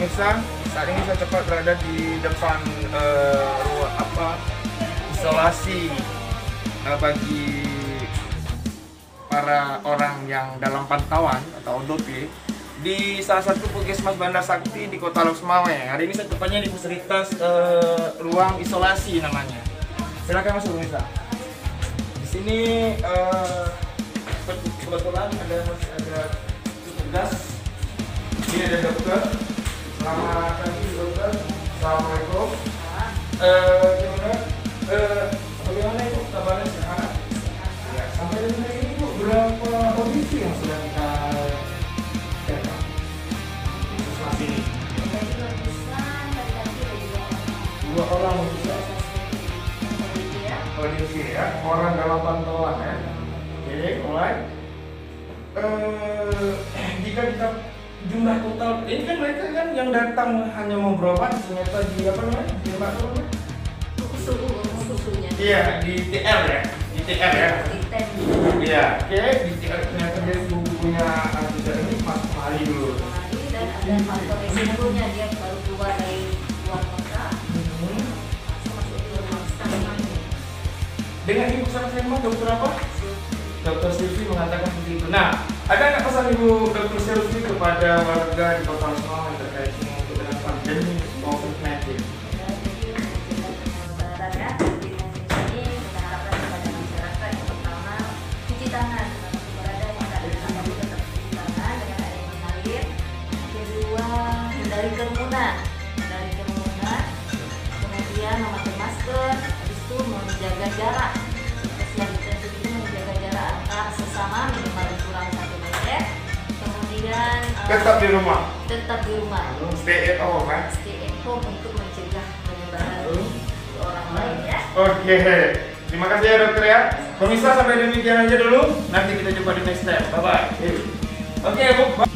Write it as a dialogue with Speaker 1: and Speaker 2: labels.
Speaker 1: pemirsa, saat ini saya tepat berada di depan ruang isolasi bagi para orang yang dalam pantauan atau ODP di salah satu puskesmas Bandar Sakti di Kota Losmawe. Hari ini saya tepatnya di fasilitas ruang isolasi namanya. Silakan masuk pemirsa. Di sini kebetulan ada petugas. Ini ada dokter. Selamat pagi dokter. Assalamualaikum. Gimana? Bagaimana ibu kabarnya sehat? Ya, sampai dengan ini ibu berapa kondisi yang sudah kita cek? Puskesmas ini. Dua orang bisa. Kondisi ya, orang dalam pantauan ya. Oke, mulai. Jika kita jumlah total, ini kan mereka kan yang datang hanya mau berobat, ternyata di apa namanya? Di mana namanya?
Speaker 2: Susunya.
Speaker 1: Iya, di TR ya. Di TR ya. Iya, oke, di TR ternyata dia punya tidak ini Mas Mali dulu.
Speaker 2: Dan ada faktor resikonya, dia baru keluar dari luar kota. Masuk di rumah sakit.
Speaker 1: Dengan ibu sama dokter apa? Dokter Silvi mengatakan begitu. Nah, ada nggak pesan ibu dokter Silvi kepada warga di Kota Losmawe terkait dengan pandemi COVID-19?
Speaker 2: Dari kerumunan, kemudian memakai masker, habis itu menjaga jarak. Social distancing itu menjaga jarak antar sesama minimal kurang 1 meter. Kemudian
Speaker 1: Tetap di rumah.
Speaker 2: Tetap di rumah.
Speaker 1: Stay at home kan?
Speaker 2: Stay at home untuk mencegah penyebaran ke orang lain ya.
Speaker 1: Oke. Terima kasih ya dokter ya. Pemirsa sampai demikian aja dulu. Nanti kita jumpa di next step. Bye bye. Oke, Bu.